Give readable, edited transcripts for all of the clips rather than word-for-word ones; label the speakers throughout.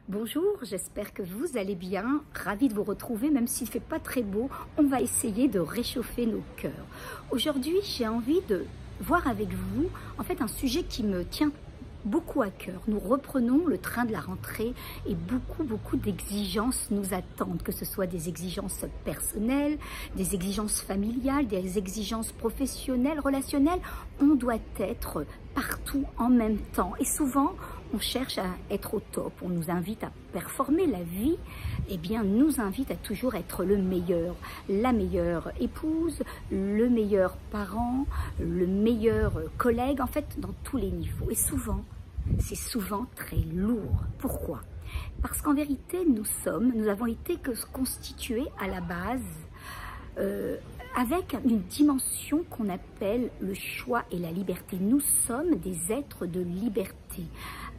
Speaker 1: Bonjour, j'espère que vous allez bien. Ravie de vous retrouver, même s'il ne fait pas très beau, on va essayer de réchauffer nos cœurs. Aujourd'hui, j'ai envie de voir avec vous, en fait, un sujet qui me tient beaucoup à cœur. Nous reprenons le train de la rentrée et beaucoup d'exigences nous attendent, que ce soit des exigences personnelles, des exigences familiales, des exigences professionnelles, relationnelles. On doit être partout en même temps et souvent on cherche à être au top, on nous invite à performer. La vie, eh bien, nous invite à toujours être le meilleur, la meilleure épouse, le meilleur parent, le meilleur collègue, en fait, dans tous les niveaux. Et souvent, c'est souvent très lourd. Pourquoi? Parce qu'en vérité, nous avons été constitués à la base avec une dimension qu'on appelle le choix et la liberté. Nous sommes des êtres de liberté.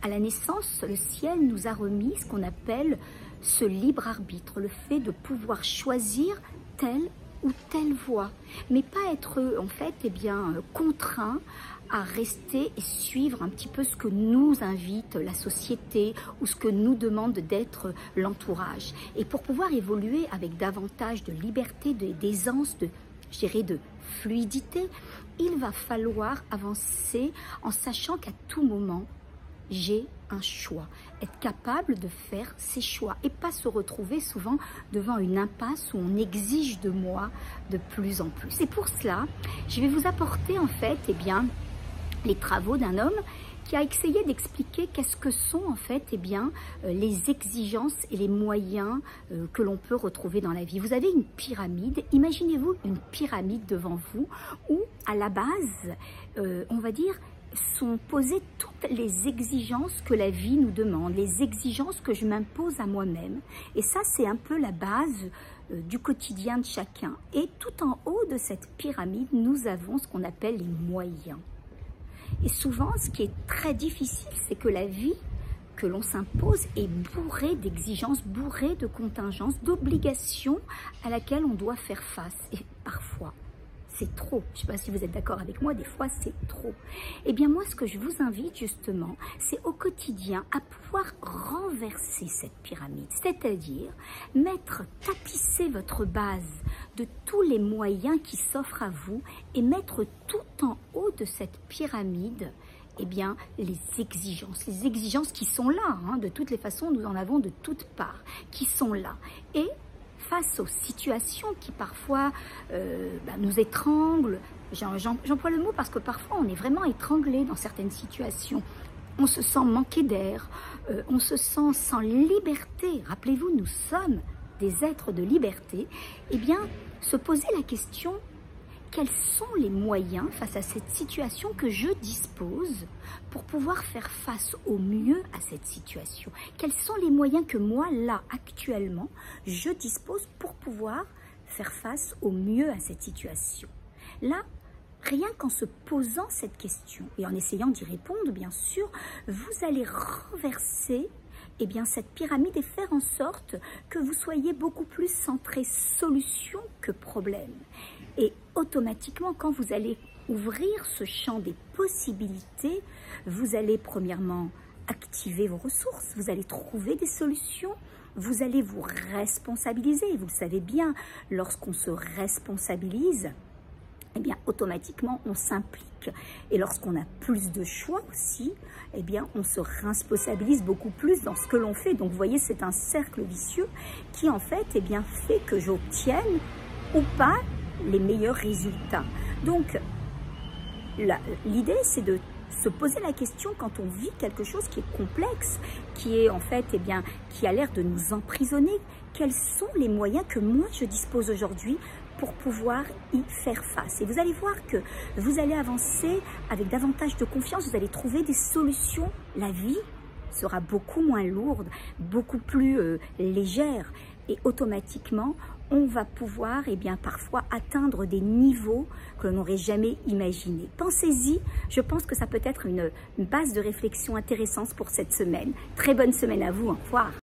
Speaker 1: À la naissance, le ciel nous a remis ce qu'on appelle ce libre arbitre, le fait de pouvoir choisir telle ou telle voie, mais pas être en fait contraint à rester et suivre un petit peu ce que nous invite la société ou ce que nous demande d'être l'entourage. Et pour pouvoir évoluer avec davantage de liberté, d'aisance, de fluidité, il va falloir avancer en sachant qu'à tout moment, j'ai un choix, être capable de faire ses choix et pas se retrouver souvent devant une impasse où on exige de moi de plus en plus. Et pour cela, je vais vous apporter en fait les travaux d'un homme qui a essayé d'expliquer qu'est-ce que sont en fait les exigences et les moyens que l'on peut retrouver dans la vie. Vous avez une pyramide, imaginez-vous une pyramide devant vous où à la base, on va dire, sont posées toutes les exigences que la vie nous demande, les exigences que je m'impose à moi-même. Et ça, c'est un peu la base du quotidien de chacun. Et tout en haut de cette pyramide, nous avons ce qu'on appelle les moyens. Et souvent, ce qui est très difficile, c'est que la vie que l'on s'impose est bourrée d'exigences, bourrée de contingences, d'obligations à laquelle on doit faire face. Et parfois, c'est trop. Je ne sais pas si vous êtes d'accord avec moi, des fois c'est trop. Eh bien moi, ce que je vous invite justement, c'est au quotidien à pouvoir renverser cette pyramide. C'est-à-dire tapisser votre base de tous les moyens qui s'offrent à vous et mettre tout en haut de cette pyramide les exigences qui sont là, de toutes les façons, nous en avons de toutes parts, qui sont là. Et face aux situations qui parfois nous étranglent, j'emploie le mot parce que parfois on est vraiment étranglé dans certaines situations, on se sent manquer d'air, on se sent sans liberté. Rappelez-vous, nous sommes des êtres de liberté. Eh bien, se poser la question, quels sont les moyens face à cette situation que je dispose pour pouvoir faire face au mieux à cette situation? Quels sont les moyens que moi, là, actuellement, je dispose pour pouvoir faire face au mieux à cette situation? Là, rien qu'en se posant cette question et en essayant d'y répondre, bien sûr, vous allez renverser cette pyramide et faire en sorte que vous soyez beaucoup plus centré solution que problème. Et automatiquement, quand vous allez ouvrir ce champ des possibilités, vous allez premièrement activer vos ressources, vous allez trouver des solutions, vous allez vous responsabiliser. Vous le savez bien, lorsqu'on se responsabilise, eh bien, automatiquement, on s'implique. Et lorsqu'on a plus de choix aussi, eh bien, on se responsabilise beaucoup plus dans ce que l'on fait. Donc, vous voyez, c'est un cercle vicieux qui, en fait, fait que j'obtienne ou pas les meilleurs résultats. Donc, l'idée, c'est de se poser la question quand on vit quelque chose qui est complexe, qui est en fait, qui a l'air de nous emprisonner. Quels sont les moyens que moi, je dispose aujourd'hui pour pouvoir y faire face? Et vous allez voir que vous allez avancer avec davantage de confiance, vous allez trouver des solutions. La vie sera beaucoup moins lourde, beaucoup plus légère. Et automatiquement, on va pouvoir parfois atteindre des niveaux que l'on n'aurait jamais imaginés. Pensez-y, je pense que ça peut être une base de réflexion intéressante pour cette semaine. Très bonne semaine à vous, au revoir.